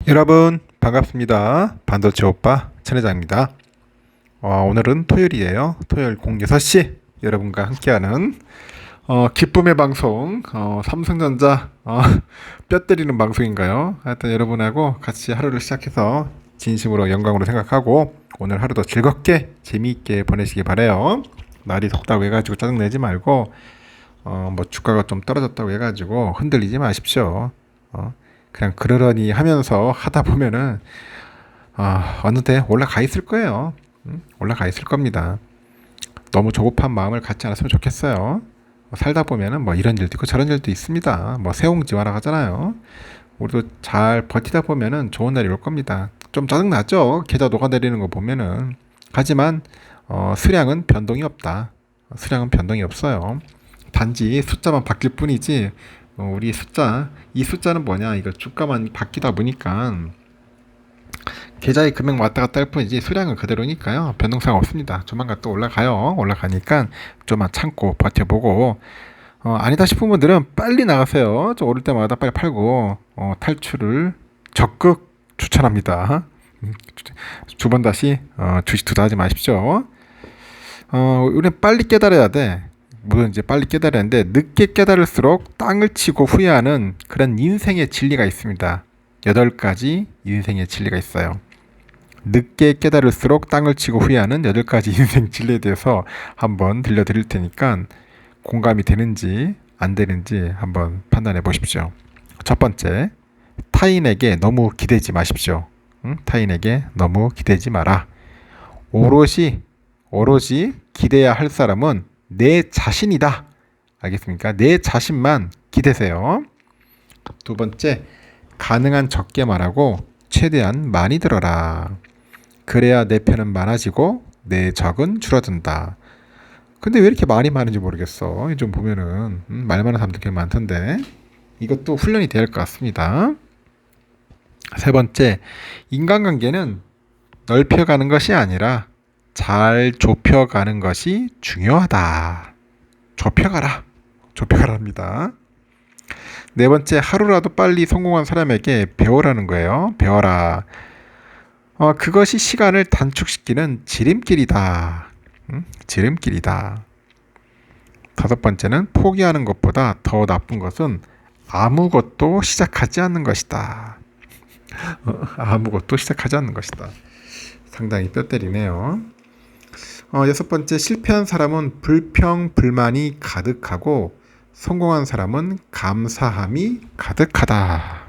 여러분 반갑습니다. 반도체 오빠 천회장입니다. 오늘은 토요일이에요. 토요일 06시 여러분과 함께하는 기쁨의 방송, 삼성전자 뼈 때리는 방송인가요? 하여튼 여러분하고 같이 하루를 시작해서 진심으로 영광으로 생각하고 오늘 하루도 즐겁게 재미있게 보내시기 바래요. 날이 덥다고 해가지고 짜증내지 말고 뭐 주가가 좀 떨어졌다고 해가지고 흔들리지 마십시오. 그냥 그러려니 하면서 하다 보면은 어느새 올라가 있을 거예요. 올라가 있을 겁니다. 너무 조급한 마음을 갖지 않았으면 좋겠어요. 살다 보면은 뭐 이런 일도 있고 저런 일도 있습니다. 뭐 세옹지화라 하잖아요. 우리도 잘 버티다 보면은 좋은 날이 올 겁니다. 좀 짜증나죠? 계좌 녹아내리는 거 보면은. 하지만 수량은 변동이 없다. 수량은 변동이 없어요. 단지 숫자만 바뀔 뿐이지 우리 이 숫자는 뭐냐, 이거 주가만 바뀌다 보니까 계좌의 금액 왔다 갔다 할 뿐이지 수량은 그대로니까요. 변동사항 없습니다. 조만간 또 올라가요. 올라가니까 좀만 참고 버텨보고, 아니다 싶은 분들은 빨리 나가세요. 저 오를 때마다 빨리 팔고 탈출을 적극 추천합니다. 두 번 다시 주식 투자하지 마십시오. 우리는 빨리 깨달아야 돼. 물론 이제 빨리 깨달아야 하는데 늦게 깨달을수록 땅을 치고 후회하는 그런 인생의 진리가 있습니다. 8가지 인생의 진리가 있어요. 늦게 깨달을수록 땅을 치고 후회하는 8가지 인생 진리에 대해서 한번 들려드릴 테니까 공감이 되는지 안 되는지 한번 판단해 보십시오. 첫 번째, 타인에게 너무 기대지 마십시오. 타인에게 너무 기대지 마라. 오롯이 기대야 할 사람은 내 자신이다. 알겠습니까? 내 자신만 기대세요. 두 번째, 가능한 적게 말하고 최대한 많이 들어라. 그래야 내 편은 많아지고 내 적은 줄어든다. 근데 왜 이렇게 말이 많은지 모르겠어. 좀 보면은 말 많은 사람들 꽤 많던데 이것도 훈련이 돼야 할 것 같습니다. 세 번째, 인간관계는 넓혀가는 것이 아니라 잘 좁혀가는 것이 중요하다. 좁혀가랍니다. 네 번째, 하루라도 빨리 성공한 사람에게 배우라는 거예요. 배워라. 그것이 시간을 단축시키는 지름길이다. 지름길이다. 다섯 번째는, 포기하는 것보다 더 나쁜 것은 아무것도 시작하지 않는 것이다. 아무것도 시작하지 않는 것이다. 상당히 뼈 때리네요. 여섯 번째, 실패한 사람은 불평, 불만이 가득하고 성공한 사람은 감사함이 가득하다.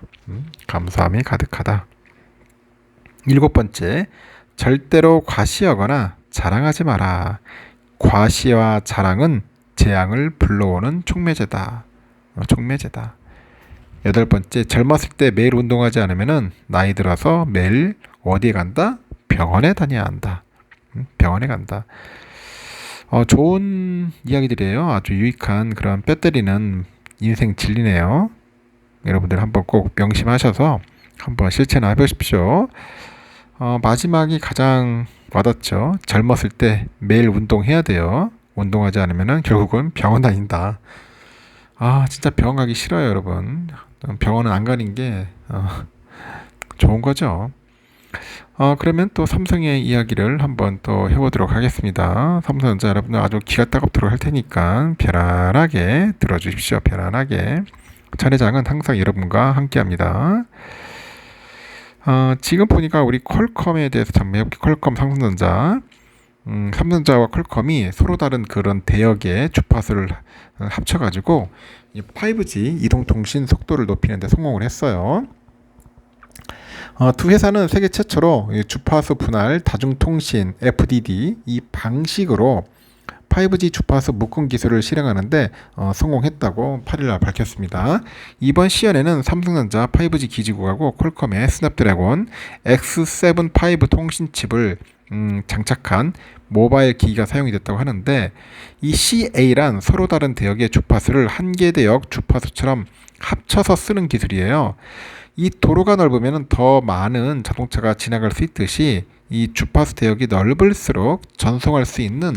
감사함이 가득하다. 일곱 번째, 절대로 과시하거나 자랑하지 마라. 과시와 자랑은 재앙을 불러오는 촉매제다. 촉매제다. 여덟 번째, 젊었을 때 매일 운동하지 않으면 나이 들어서 매일 어디에 간다? 병원에 다녀야 한다. 병원에 간다. 좋은 이야기들이에요. 아주 유익한 그런 뼈 때리는 인생 진리네요. 여러분들 한번 꼭 명심하셔서 한번 실천을 해보십시오. 마지막이 가장 와닿죠. 젊었을 때 매일 운동해야 돼요. 운동하지 않으면 결국은 병원 다닌다. 진짜 병원 가기 싫어요, 여러분. 병원은 안 가는 게 좋은 거죠. 그러면 또 삼성의 이야기를 한번 또 해보도록 하겠습니다. 삼성전자 여러분들 아주 기가 따갑도록 할 테니까 편안하게 들어주십시오. 편안하게. 천 회장은 항상 여러분과 함께합니다. 지금 보니까 우리 퀄컴에 대해서 정리해볼게요. 퀄컴 삼성전자. 삼성전자와 퀄컴이 서로 다른 그런 대역의 주파수를 합쳐가지고 5G 이동통신 속도를 높이는 데 성공을 했어요. 두 회사는 세계 최초로 주파수 분할 다중통신 FDD 이 방식으로 5G 주파수 묶음 기술을 실행하는데 성공했다고 8일날 밝혔습니다. 이번 시연에는 삼성전자 5G 기지국하고 퀄컴의 스냅드래곤 X7 5 통신칩을 장착한 모바일 기기가 사용이 됐다고 하는데, 이 CA란 서로 다른 대역의 주파수를 한 개 대역 주파수처럼 합쳐서 쓰는 기술이에요. 이 도로가 넓으면 더 많은 자동차가 지나갈 수 있듯이 이 주파수 대역이 넓을수록 전송할 수 있는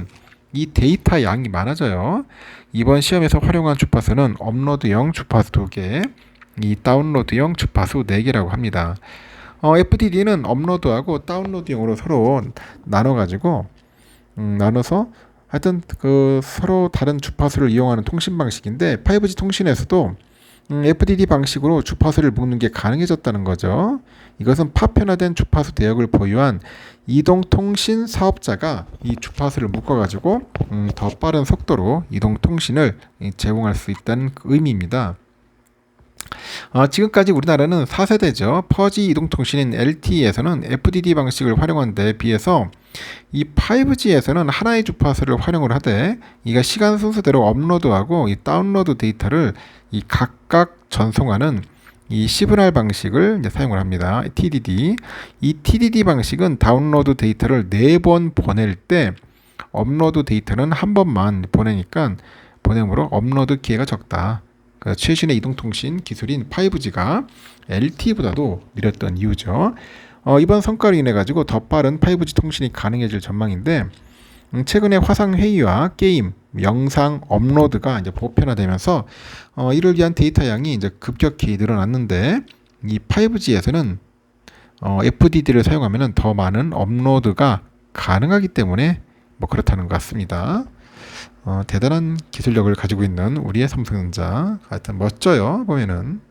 이 데이터 양이 많아져요. 이번 시험에서 활용한 주파수는 업로드용 주파수 2개, 이 다운로드용 주파수 4개라고 합니다. FDD는 업로드하고 다운로드용으로 서로 나눠가지고 나눠서 하여튼 그 서로 다른 주파수를 이용하는 통신 방식인데 5G 통신에서도 FDD 방식으로 주파수를 묶는 게 가능해졌다는 거죠. 이것은 파편화된 주파수 대역을 보유한 이동통신 사업자가 이 주파수를 묶어가지고 더 빠른 속도로 이동통신을 제공할 수 있다는 그 의미입니다. 지금까지 우리나라는 4세대죠. 퍼지 이동통신인 LTE에서는 FDD 방식을 활용한 데 비해서 이 5G에서는 하나의 주파수를 활용을 하되 이가 시간 순서대로 업로드하고 이 다운로드 데이터를 이 각각 전송하는 이 시그널 방식을 이제 사용을 합니다. TDD. 이 TDD 방식은 다운로드 데이터를 4번 보낼 때 업로드 데이터는 한 번만 보내니까 보내므로 업로드 기회가 적다. 최신의 이동통신 기술인 5G가 LTE보다도 느렸던 이유죠. 이번 성과로 인해 가지고 더 빠른 5G 통신이 가능해질 전망인데 최근에 화상 회의와 게임, 영상 업로드가 이제 보편화되면서 이를 위한 데이터 양이 이제 급격히 늘어났는데 이 5G에서는 FDD를 사용하면 더 많은 업로드가 가능하기 때문에 뭐 그렇다는 것 같습니다. 대단한 기술력을 가지고 있는 우리의 삼성전자. 하여튼 멋져요, 보면은.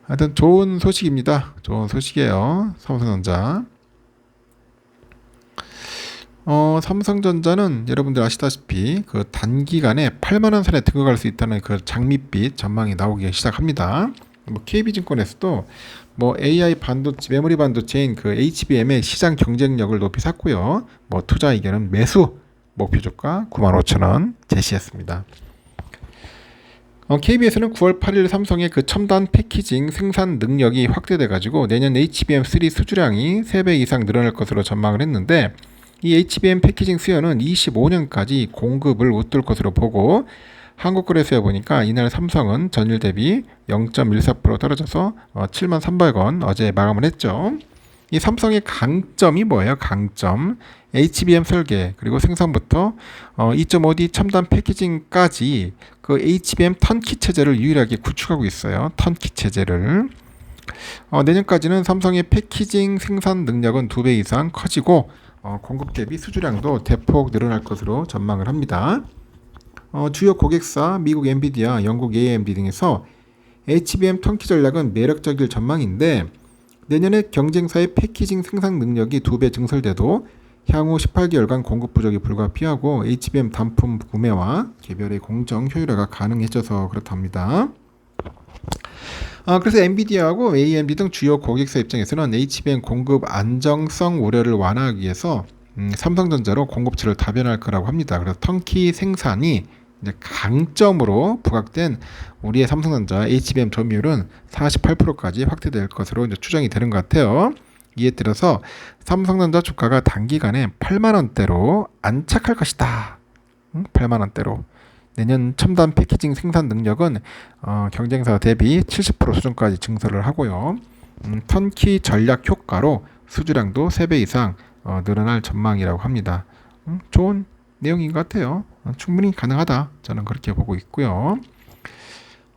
하여튼 좋은 소식입니다. 좋은 소식이에요, 삼성전자. 삼성전자는 여러분들 아시다시피 그 단기간에 8만원 선에 등극할 수 있다는 그 장밋빛 전망이 나오기 시작합니다. 뭐 KB증권에서도 뭐 AI 반도체, 메모리 반도체인 그 HBM의 시장 경쟁력을 높이 샀고요. 뭐 투자 의견은 매수 목표 주가 95,000원 제시했습니다. KB에서는 9월 8일 삼성의 그 첨단 패키징 생산 능력이 확대돼 가지고 내년 HBM3 수주량이 3배 이상 늘어날 것으로 전망을 했는데 이 HBM 패키징 수요는 25년까지 공급을 웃돌 것으로 보고 한국거래소에 보니까 이날 삼성은 전일 대비 0.14% 떨어져서 73,300원 어제 마감을 했죠. 이 삼성의 강점이 뭐예요? 강점. HBM 설계 그리고 생산부터 2.5D 첨단 패키징까지 그 HBM 턴키 체제를 유일하게 구축하고 있어요. 턴키 체제를. 내년까지는 삼성의 패키징 생산 능력은 2배 이상 커지고 공급 대비 수주량도 대폭 늘어날 것으로 전망을 합니다. 주요 고객사 미국 엔비디아, 영국 AMD 등에서 HBM 턴키 전략은 매력적일 전망인데 내년에 경쟁사의 패키징 생산 능력이 2배 증설돼도 향후 18개월간 공급 부족이 불가피하고 HBM 단품 구매와 개별의 공정 효율화가 가능해져서 그렇답니다. 그래서 엔비디아하고 AMD 등 주요 고객사 입장에서는 HBM 공급 안정성 우려를 완화하기 위해서 삼성전자로 공급처를 다변할 거라고 합니다. 그래서 턴키 생산이 이제 강점으로 부각된 우리의 삼성전자 HBM 점유율은 48%까지 확대될 것으로 이제 추정이 되는 것 같아요. 이에 따라서 삼성전자 주가가 단기간에 8만원대로 안착할 것이다. 8만원대로. 내년 첨단 패키징 생산 능력은 경쟁사 대비 70% 수준까지 증설을 하고요. 턴키 전략 효과로 수주량도 3배 이상 늘어날 전망이라고 합니다. 좋은 내용인 것 같아요. 충분히 가능하다. 저는 그렇게 보고 있고요.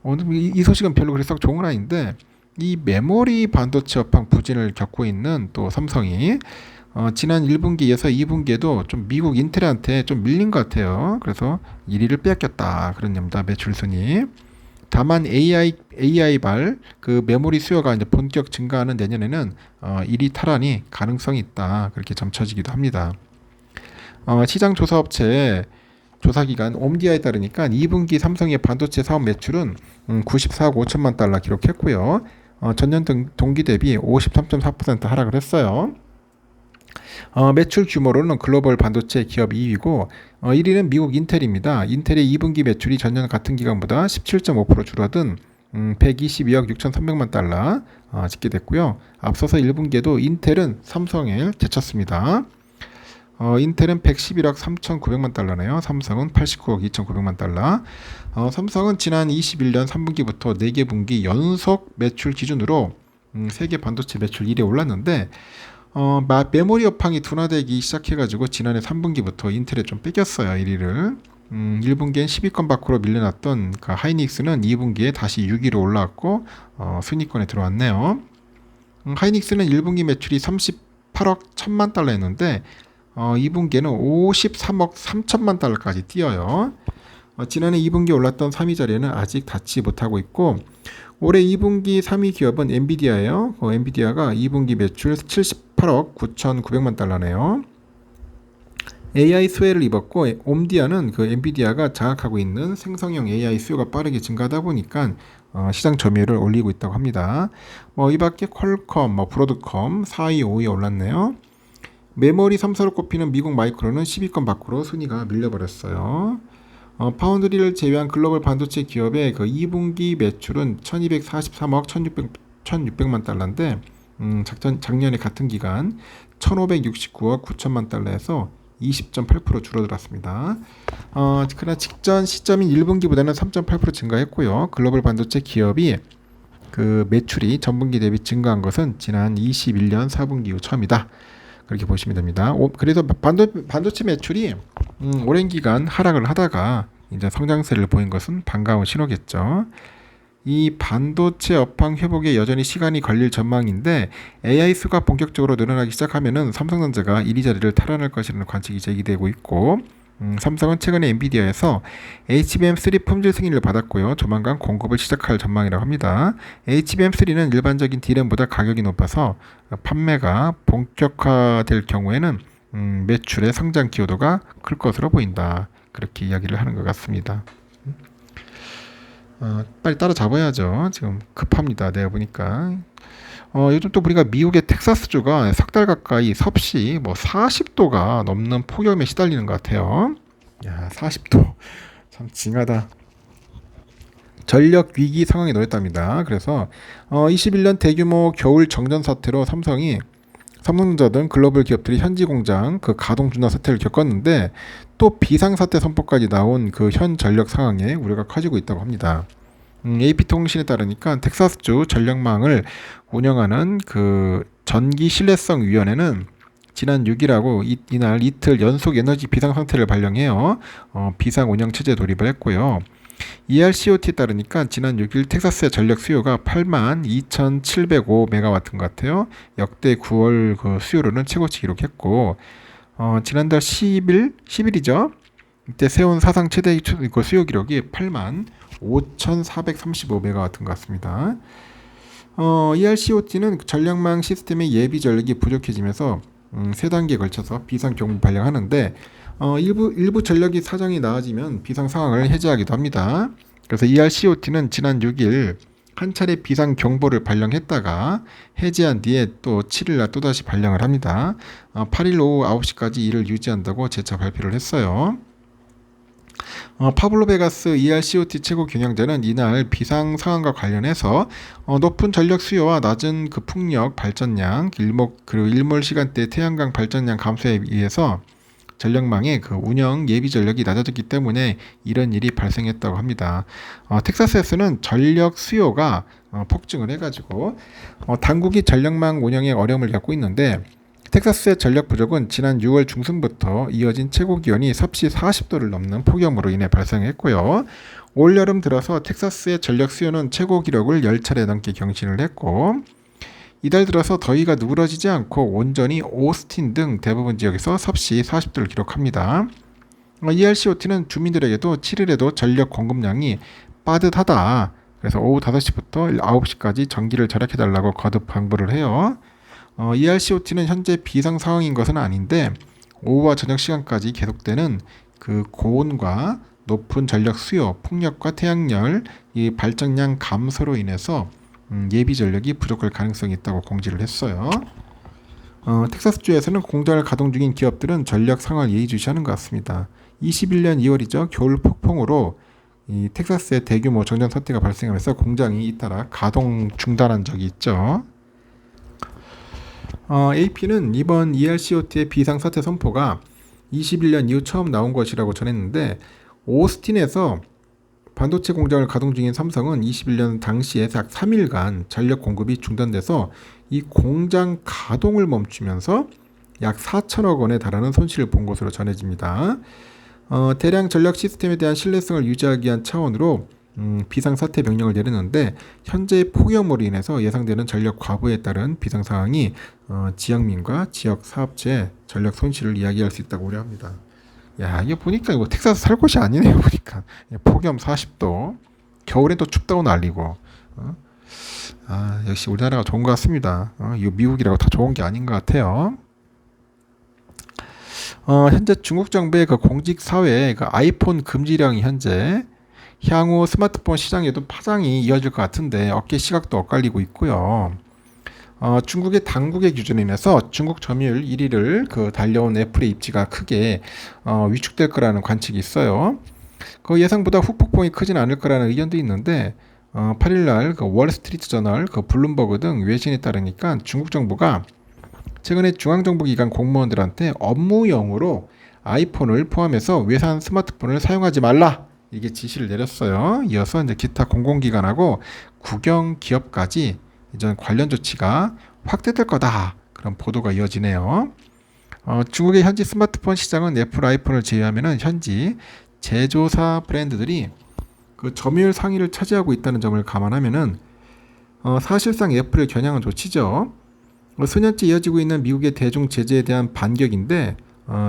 오늘 이 소식은 별로 그렇게 썩 좋은 건 아닌데 이 메모리 반도체 업황 부진을 겪고 있는 또 삼성이 지난 1분기 이어서 2분기에도 좀 미국 인텔한테 좀 밀린 것 같아요. 그래서 1위를 빼앗겼다 그런 겁니다. 매출 순위. 다만 AI발 그 메모리 수요가 이제 본격 증가하는 내년에는 1위 탈환이 가능성이 있다 그렇게 점쳐지기도 합니다. 시장 조사업체 조사기관 옴디아에 따르니까 2분기 삼성의 반도체 사업 매출은 94억 5천만 달러 기록했고요. 전년 동기 대비 53.4% 하락을 했어요. 매출 규모로는 글로벌 반도체 기업 2위고 1위는 미국 인텔입니다. 인텔의 2분기 매출이 전년 같은 기간보다 17.5% 줄어든 122억 6,300만 달러 찍게 됐고요. 앞서서 1분기에도 인텔은 삼성을 제쳤습니다. 인텔은 111억 3,900만 달러네요. 삼성은 89억 2,900만 달러. 삼성은 지난 21년 3분기부터 4개 분기 연속 매출 기준으로 세계 반도체 매출 1위에 올랐는데 메모리 업황이 둔화되기 시작해가지고 지난해 3분기부터 인텔에 좀 뺏겼어요. 1위를. 1분기엔 10위권 밖으로 밀려났던 그 하이닉스는 2분기에 다시 6위로 올라왔고 순위권에 들어왔네요. 하이닉스는 1분기 매출이 38억 1천만 달러였는데 2분기에는 53억 3천만 달러까지 뛰어요. 지난해 2분기 올랐던 3위 자리에는 아직 닿지 못하고 있고 올해 2분기 3위 기업은 엔비디아예요. 엔비디아가 2분기 매출 78억 9,900만 달러네요. AI 수혜를 입었고 옴디아는 그 엔비디아가 장악하고 있는 생성형 AI 수요가 빠르게 증가하다 보니까 시장 점유율을 올리고 있다고 합니다. 이 밖에 퀄컴, 브로드컴 4위, 5위 올랐네요. 메모리 3사로 꼽히는 미국 마이크론은 10위권 밖으로 순위가 밀려버렸어요. 파운드리를 제외한 글로벌 반도체 기업의 그 2분기 매출은 1243억 1600만 달러인데 작년에 같은 기간 1569억 9천만 달러에서 20.8% 줄어들었습니다. 그러나 직전 시점인 1분기보다는 3.8% 증가했고요. 글로벌 반도체 기업이 그 매출이 전분기 대비 증가한 것은 지난 21년 4분기 이후 처음이다. 그렇게 보시면 됩니다. 그래서 반도체 매출이 오랜 기간 하락을 하다가 이제 성장세를 보인 것은 반가운 신호겠죠. 이 반도체 업황 회복에 여전히 시간이 걸릴 전망인데 AI 수가 본격적으로 늘어나기 시작하면은 삼성전자가 1위 자리를 탈환할 것이라는 관측이 제기되고 있고 삼성은 최근에 엔비디아에서 HBM3 품질 승인을 받았고요. 조만간 공급을 시작할 전망이라고 합니다. HBM3는 일반적인 D램보다 가격이 높아서 판매가 본격화될 경우에는 매출의 성장 기여도가 클 것으로 보인다. 그렇게 이야기를 하는 것 같습니다. 빨리 따라잡아야죠. 지금 급합니다. 내가 보니까. 요즘 또 우리가 미국의 텍사스주가 석 달 가까이 섭씨 40도가 넘는 폭염에 시달리는 것 같아요. 야, 40도. 참 징하다. 전력 위기 상황에 놓였답니다. 그래서 21년 대규모 겨울 정전 사태로 삼성전자 등 글로벌 기업들이 현지 공장 그 가동 중단 사태를 겪었는데 또 비상사태 선포까지 나온 그 현 전력 상황에 우려가 커지고 있다고 합니다. AP통신에 따르니까 텍사스주 전력망을 운영하는 그 전기 신뢰성 위원회는 지난 6일하고 이날 이틀 연속 에너지 비상 상태를 발령해요. 비상 운영 체제 돌입을 했고요. ERCOT에 따르니까 지난 6일 텍사스의 전력 수요가 82,705메가와트인 것 같아요. 역대 9월 그 수요로는 최고치 기록했고 지난달 10일이죠. 이때 세운 사상 최대 수요 기록이 85,435메가와트인 것 같습니다. ERCOT는 전력망 시스템의 예비 전력이 부족해지면서 세 단계에 걸쳐서 비상 경보 발령하는데 일부 전력이 사정이 나아지면 비상 상황을 해제하기도 합니다. 그래서 ERCOT는 지난 6일 한 차례 비상 경보를 발령했다가 해제한 뒤에 또 7일날 또다시 발령을 합니다. 8일 오후 9시까지 이를 유지한다고 재차 발표를 했어요. 파블로 베가스 ERCOT 최고 경영자는 이날 비상 상황과 관련해서 높은 전력 수요와 낮은 그 풍력 발전량, 그리고 일몰 시간대 태양광 발전량 감소에 의해서 전력망의 그 운영 예비 전력이 낮아졌기 때문에 이런 일이 발생했다고 합니다. 텍사스에서는 전력 수요가 폭증을 해가지고 당국이 전력망 운영에 어려움을 겪고 있는데 텍사스의 전력 부족은 지난 6월 중순부터 이어진 최고 기온이 섭씨 40도를 넘는 폭염으로 인해 발생했고요. 올여름 들어서 텍사스의 전력 수요는 최고 기록을 10차례 넘게 경신을 했고 이달 들어서 더위가 누그러지지 않고 온전히 오스틴 등 대부분 지역에서 섭씨 40도를 기록합니다. ERCOT는 주민들에게도 7일에도 전력 공급량이 빠듯하다. 그래서 오후 5시부터 9시까지 전기를 절약해달라고 거듭 당부를 해요. ERCOT는 현재 비상 상황인 것은 아닌데 오후와 저녁 시간까지 계속되는 그 고온과 높은 전력 수요, 풍력과 태양열, 이 발전량 감소로 인해서 예비 전력이 부족할 가능성이 있다고 공지를 했어요. 텍사스주에서는 공장을 가동 중인 기업들은 전력 상황을 예의주시하는 것 같습니다. 21년 2월이죠. 겨울 폭풍으로 이 텍사스의 대규모 정전 사태가 발생하면서 공장이 잇따라 가동 중단한 적이 있죠. AP는 이번 ERCOT의 비상사태 선포가 21년 이후 처음 나온 것이라고 전했는데 오스틴에서 반도체 공장을 가동 중인 삼성은 21년 당시에 약 3일간 전력 공급이 중단돼서 이 공장 가동을 멈추면서 약 4천억 원에 달하는 손실을 본 것으로 전해집니다. 대량 전력 시스템에 대한 신뢰성을 유지하기 위한 차원으로 비상사태 명령을 내렸는데 현재 폭염으로 인해서 예상되는 전력 과부에 따른 비상 상황이 지역민과 지역 사업체의 전력 손실을 이야기할 수 있다고 우려합니다. 야, 이거 보니까 이거 텍사스 살 곳이 아니네요. 보니까 폭염 40도, 겨울엔 또 춥다고 난리고. 역시 우리나라가 좋은 것 같습니다. 이거 미국이라고 다 좋은 게 아닌 것 같아요. 현재 중국 정부의 그 공직 사회의 그 아이폰 금지령이 현재 향후 스마트폰 시장에도 파장이 이어질 것 같은데 업계 시각도 엇갈리고 있고요. 중국의 당국의 규정에 인해서 중국 점유율 1위를 그 달려온 애플의 입지가 크게 위축될 거라는 관측이 있어요. 그 예상보다 후폭풍이 크진 않을 거라는 의견도 있는데 8일날 그 월스트리트 저널, 그 블룸버그 등 외신에 따르니까 중국 정부가 최근에 중앙정부기관 공무원들한테 업무용으로 아이폰을 포함해서 외산 스마트폰을 사용하지 말라 이게 지시를 내렸어요. 이어서 이제 기타 공공기관하고 국영 기업까지 이전 관련 조치가 확대될 거다 그런 보도가 이어지네요. 중국의 현지 스마트폰 시장은 애플 아이폰을 제외하면은 현지 제조사 브랜드들이 그 점유율 상위를 차지하고 있다는 점을 감안하면은 사실상 애플을 겨냥한 조치죠. 수년째 이어지고 있는 미국의 대중 제재에 대한 반격인데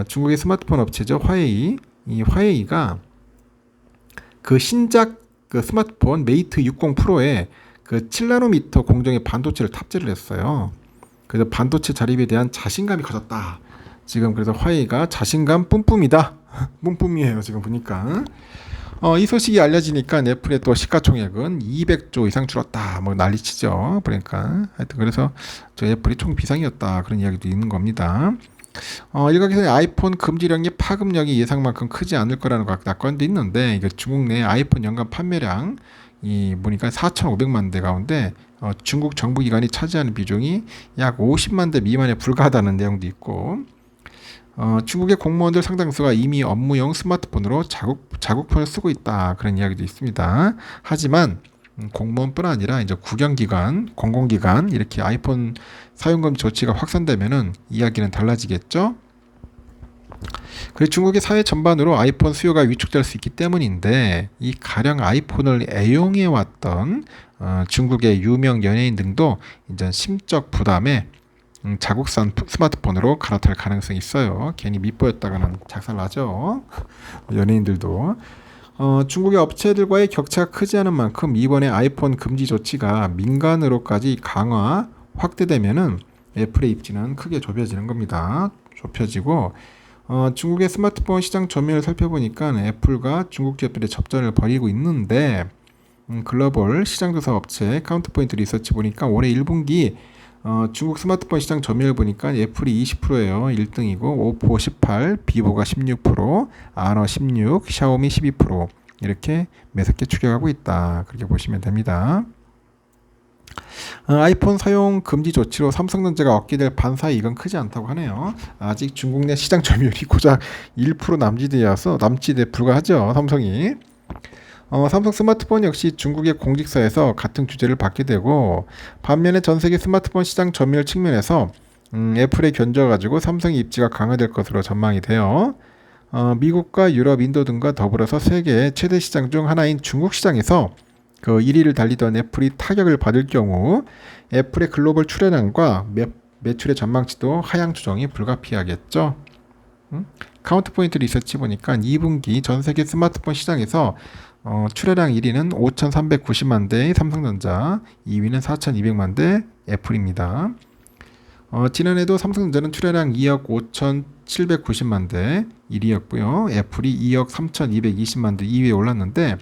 중국의 스마트폰 업체죠 화웨이 이 화웨이가 그 신작 그 스마트폰 메이트 60 프로에 그 7나노미터 공정의 반도체를 탑재를 했어요. 그래서 반도체 자립에 대한 자신감이 커졌다. 지금 그래서 화웨이가 자신감 뿜뿜이다. 뿜뿜이에요 지금 보니까. 이 소식이 알려지니까 애플의 또 시가총액은 200조 이상 줄었다. 뭐 난리치죠. 그러니까 하여튼 그래서 저 애플이 총 비상이었다 그런 이야기도 있는 겁니다. 일각에서는 아이폰 금지령의 파급력이 예상만큼 크지 않을 거라는 낙관도 있는데 이게 중국 내 아이폰 연간 판매량 이 보니까 4,500만 대 가운데 중국 정부기관이 차지하는 비중이 약 50만 대 미만에 불과하다는 내용도 있고 중국의 공무원들 상당수가 이미 업무용 스마트폰으로 자국폰을 쓰고 있다 그런 이야기도 있습니다. 하지만 공무원뿐 아니라 이제 국영기관, 공공기관 이렇게 아이폰 사용금 조치가 확산되면은 이야기는 달라지겠죠. 그리고 중국의 사회 전반으로 아이폰 수요가 위축될 수 있기 때문인데 이 가령 아이폰을 애용해 왔던 중국의 유명 연예인 등도 이제 심적 부담에 자국산 스마트폰으로 갈아탈 가능성이 있어요. 괜히 밉보였다가는 작살나죠. 연예인들도. 중국의 업체들과의 격차가 크지 않은 만큼 이번에 아이폰 금지 조치가 민간으로까지 강화, 확대되면은 애플의 입지는 크게 좁혀지는 겁니다. 좁혀지고 중국의 스마트폰 시장 점유율을 살펴보니까 애플과 중국 기업들의 접전을 벌이고 있는데 글로벌 시장조사 업체 카운트포인트 리서치 보니까 올해 1분기 중국 스마트폰 시장 점유율 보니까 애플이 20%예요. 1등이고 오포 18, 비보가 16%, 아너 16, 샤오미 12% 이렇게 매섭게 추격하고 있다. 그렇게 보시면 됩니다. 아이폰 사용 금지 조치로 삼성전자가 얻게 될 반사이익은 크지 않다고 하네요. 아직 중국 내 시장 점유율이 고작 1% 남짓에 불과하죠. 삼성이. 삼성 스마트폰 역시 중국의 공직사에서 같은 규제를 받게 되고 반면에 전 세계 스마트폰 시장 점유율 측면에서 애플에 견져가지고 삼성의 입지가 강화될 것으로 전망이 돼요. 미국과 유럽, 인도 등과 더불어서 세계 최대 시장 중 하나인 중국 시장에서 그 1위를 달리던 애플이 타격을 받을 경우 애플의 글로벌 출하량과 매출의 전망치도 하향 조정이 불가피하겠죠. 카운트포인트 리서치 보니까 2분기 전 세계 스마트폰 시장에서 출하량 1위는 5,390만 대의 삼성전자, 2위는 4,200만 대 애플입니다. 지난해도 삼성전자는 출하량 2억 5,790만 대 1위였고요. 애플이 2억 3,220만 대 2위에 올랐는데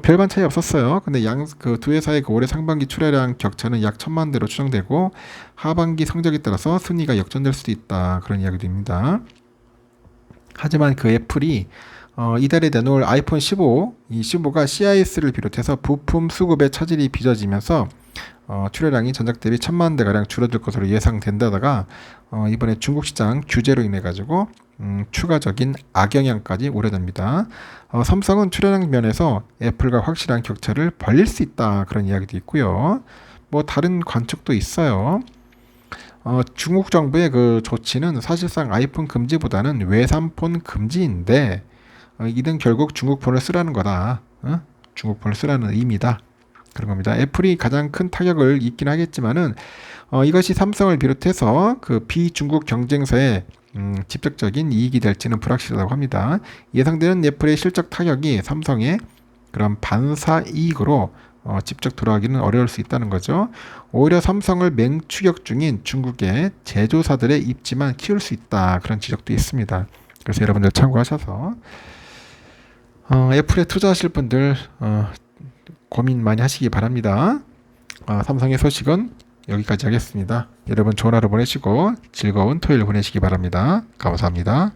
별반 차이 없었어요. 근데 그 두 회사의 그 올해 상반기 출하량 격차는 약 1,000만 대로 추정되고 하반기 성적에 따라서 순위가 역전될 수도 있다. 그런 이야기입니다. 하지만 그 애플이 이달에 내놓을 아이폰 15, 이 15가 CIS를 비롯해서 부품 수급의 차질이 빚어지면서 출하량이 전작 대비 1,000만 대가량 줄어들 것으로 예상된다다가 이번에 중국 시장 규제로 인해 가지고 추가적인 악영향까지 우려됩니다. 삼성은 출하량 면에서 애플과 확실한 격차를 벌릴 수 있다 그런 이야기도 있고요. 뭐 다른 관측도 있어요. 중국 정부의 그 조치는 사실상 아이폰 금지보다는 외산폰 금지인데 이는 결국 중국 폰을 쓰라는 거다. 중국폰을 쓰라는 의미다. 그런 겁니다. 애플이 가장 큰 타격을 입긴 하겠지만은 이것이 삼성을 비롯해서 그 비중국 경쟁사에 직접적인 이익이 될지는 불확실하다고 합니다. 예상되는 애플의 실적 타격이 삼성의 그런 반사 이익으로 직접 돌아가기는 어려울 수 있다는 거죠. 오히려 삼성을 맹추격 중인 중국의 제조사들의 입지만 키울 수 있다. 그런 지적도 있습니다. 그래서 여러분들 참고하셔서 애플에 투자하실 분들 고민 많이 하시기 바랍니다. 삼성의 소식은 여기까지 하겠습니다. 여러분 좋은 하루 보내시고 즐거운 토요일 보내시기 바랍니다. 감사합니다.